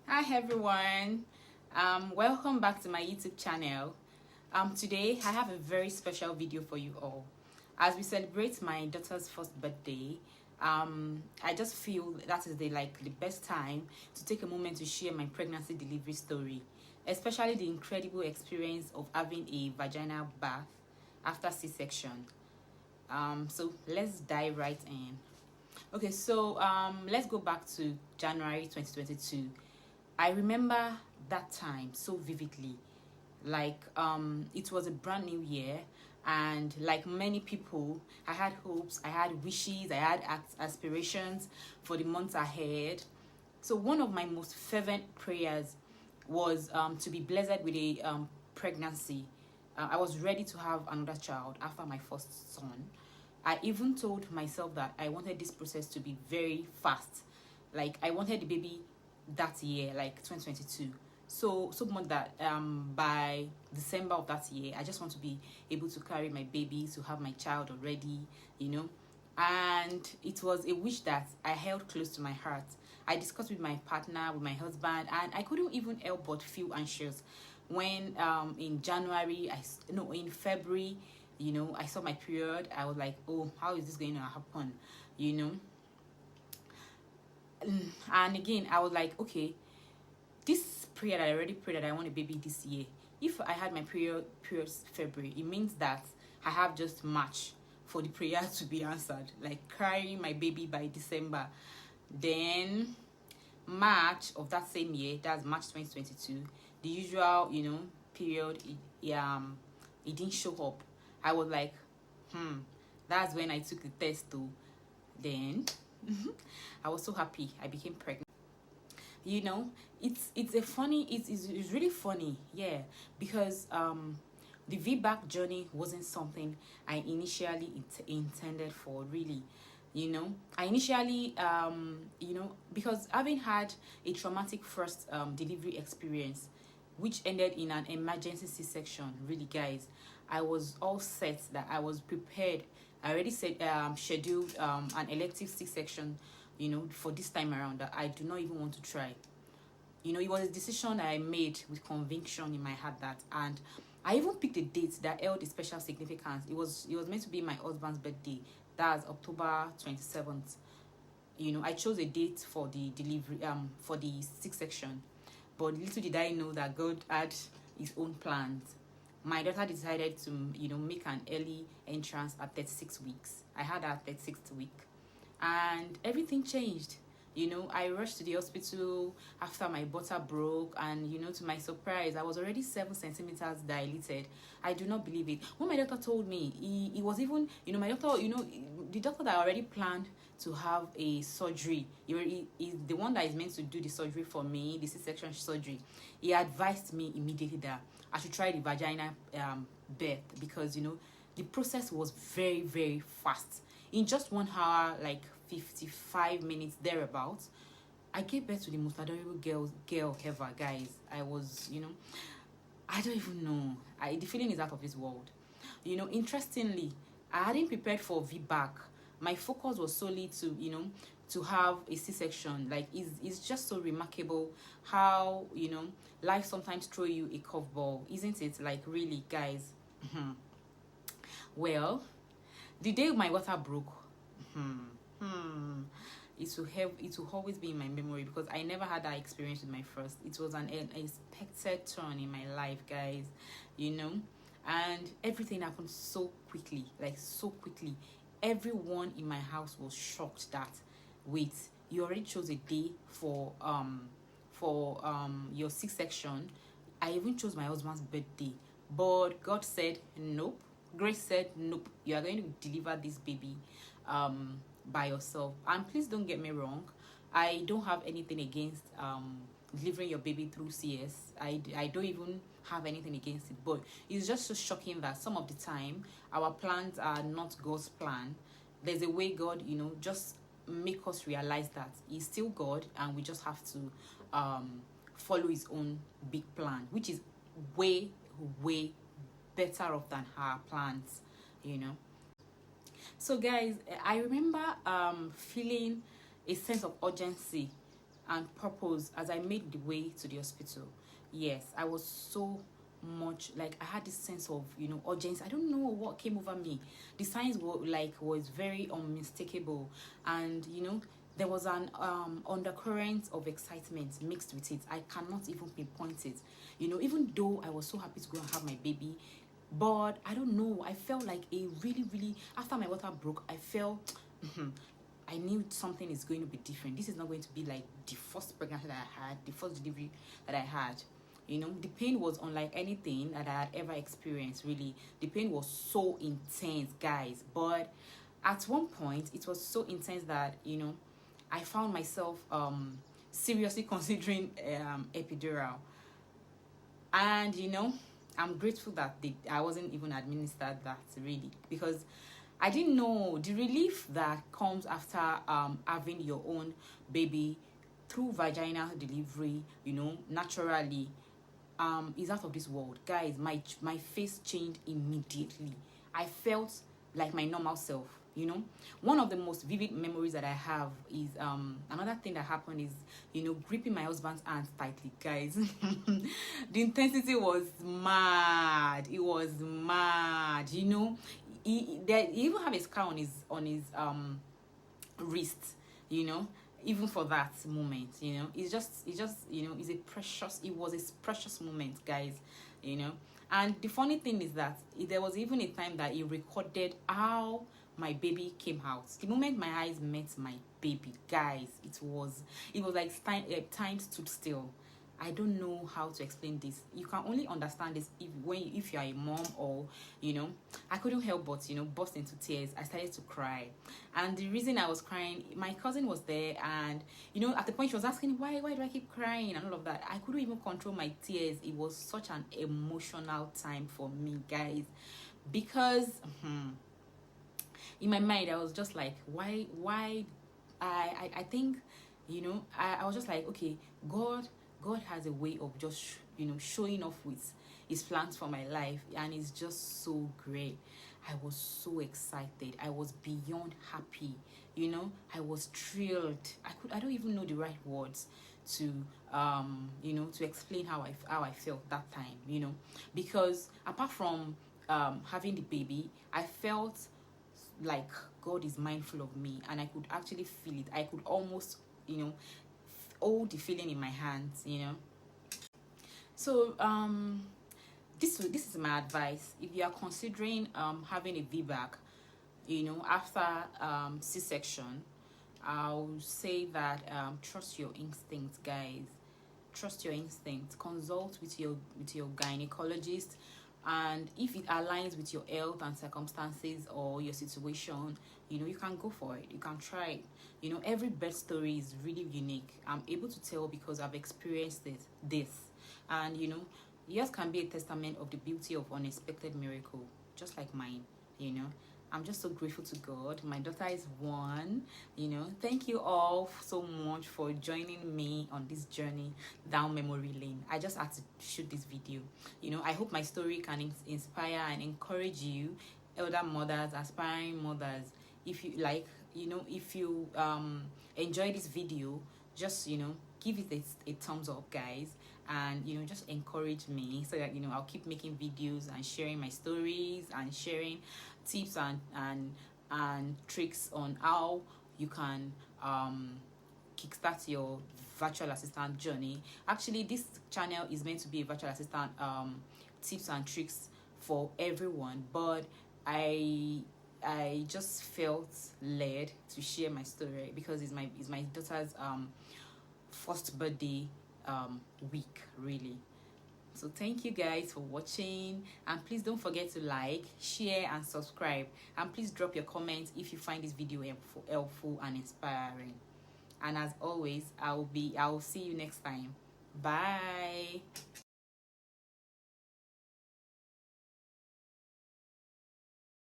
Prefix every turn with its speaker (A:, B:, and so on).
A: Hi everyone, welcome back to my YouTube channel. Today I have a very special video for you all. As we celebrate my daughter's first birthday, I just feel that is the best time to take a moment to share my pregnancy delivery story, especially the incredible experience of having a vaginal birth after C-section. So let's dive right in. Okay, so let's go back to January 2022. I remember that time so vividly. It was a brand new year, and like many people, I had hopes, I had wishes, I had aspirations for the months ahead. So one of my most fervent prayers was to be blessed with a pregnancy. I was ready to have another child after my first son. I even told myself that I wanted this process to be very fast. Like I wanted the baby that year, like 2022. So much that by December of that year, I just want to be able to carry my baby, to have my child already, you know. And it was a wish that I held close to my heart. I discussed with my partner, with my husband, and I couldn't even help but feel anxious when in February, I saw my period. I was like, oh, how is this going to happen, you know. And again, I was like, okay, this prayer that I already prayed that I want a baby this year, if I had my period February, it means that I have just March for the prayer to be answered, like carrying my baby by December. Then March of that same year, that's March 2022, the usual, period, it didn't show up. I was like, that's when I took the test too. Then I was so happy I became pregnant. It's really funny, yeah, because the VBAC journey wasn't something I initially intended for, really. I initially because having had a traumatic first delivery experience, which ended in an emergency C-section, really, guys, I was all set, that I was prepared. I already said scheduled an elective C-section, for this time around, that I do not even want to try. It was a decision I made with conviction in my heart, that, and I even picked a date that held a special significance. It was meant to be my husband's birthday. That's October 27th. I chose a date for the delivery, for the C-section, but little did I know that God had his own plans. My daughter decided to, make an early entrance at 36 weeks. I had her at 36th week, and everything changed. I rushed to the hospital after my butter broke, and to my surprise, I was already 7 centimeters dilated. I do not believe it. When my doctor told me, he was even, my doctor, the doctor that already planned to have a surgery, he is the one that is meant to do the surgery for me, the C-section surgery. He advised me immediately that I should try the vaginal birth, because the process was very, very fast. In just 1 hour, like 55 minutes thereabouts, I gave birth to the most adorable girl ever, guys. I was, I don't even know. The feeling is out of this world. Interestingly, I hadn't prepared for VBAC. My focus was solely to have a C-section. Like, it's just so remarkable how, life sometimes throw you a curveball, isn't it? Like, really, guys. Well, the day my water broke, it will always be in my memory, because I never had that experience with my first. It was an unexpected turn in my life, guys, and everything happened so quickly, like so quickly. Everyone in my house was shocked that, wait, you already chose a day for your C-section. I even chose my husband's birthday, but God said nope. Grace said nope, you are going to deliver this baby by yourself. And please don't get me wrong, I don't have anything against delivering your baby through CS. I don't even have anything against it, but it's just so shocking that some of the time our plans are not God's plan. There's a way God, just make us realize that he's still God, and we just have to follow his own big plan, which is way better off than her plans. So guys, I remember feeling a sense of urgency and purpose as I made the way to the hospital. Yes, I was so much like, I had this sense of, urgency. I don't know what came over me. The signs were like, was very unmistakable, and there was an undercurrent of excitement mixed with it. I cannot even pinpoint it. Even though I was so happy to go and have my baby, but I don't know, I felt like a really, really, after my water broke, I felt I knew something is going to be different. This is not going to be like the first pregnancy that I had, the first delivery that I had. The pain was unlike anything that I had ever experienced, really. The pain was so intense, guys. But at one point, it was so intense that, I found myself seriously considering epidural. And, I'm grateful that I wasn't even administered that, really, because I didn't know the relief that comes after having your own baby through vaginal delivery, naturally, is out of this world. Guys, my face changed immediately. I felt like my normal self. One of the most vivid memories that I have is another thing that happened is gripping my husband's hands tightly, guys. The intensity was mad. It was mad. He even have a scar on his wrist. Even for that moment, it was a precious moment, guys. And the funny thing is that there was even a time that he recorded how my baby came out. The moment my eyes met my baby, guys, it was like time stood still. I don't know how to explain this. You can only understand this if you are a mom, or I couldn't help but burst into tears. I started to cry, and the reason I was crying, my cousin was there, and at the point she was asking why do I keep crying and all of that. I couldn't even control my tears. It was such an emotional time for me, guys, because in my mind I was just like, why I think I was just like, okay, God has a way of just showing off with his plans for my life, and it's just so great. I was so excited. I was beyond happy. I was thrilled. I don't even know the right words to to explain how I felt that time, because apart from having the baby, I felt like God is mindful of me, and I could actually feel it. I could almost hold the feeling in my hands. So this is my advice. If you are considering having a VBAC, after C-section, I'll say that trust your instincts, guys. Trust your instincts. Consult with your gynecologist, and if it aligns with your health and circumstances or your situation, you can go for it. You can try it. Every birth story is really unique. I'm able to tell because I've experienced this, and yours can be a testament of the beauty of unexpected miracle, just like mine. I'm just so grateful to God. My daughter is one. Thank you all so much for joining me on this journey down memory lane. I just had to shoot this video. I hope my story can inspire and encourage you, elder mothers, aspiring mothers. If you like, if you enjoy this video, just give it a thumbs up, guys, and just encourage me so that I'll keep making videos and sharing my stories and sharing tips and tricks on how you can kickstart your virtual assistant journey. Actually, this channel is meant to be a virtual assistant tips and tricks for everyone, but I just felt led to share my story because it's my daughter's first birthday week, really. So thank you guys for watching, and please don't forget to like, share and subscribe, and please drop your comments if you find this video helpful and inspiring. And as always, I'll see you next time. Bye.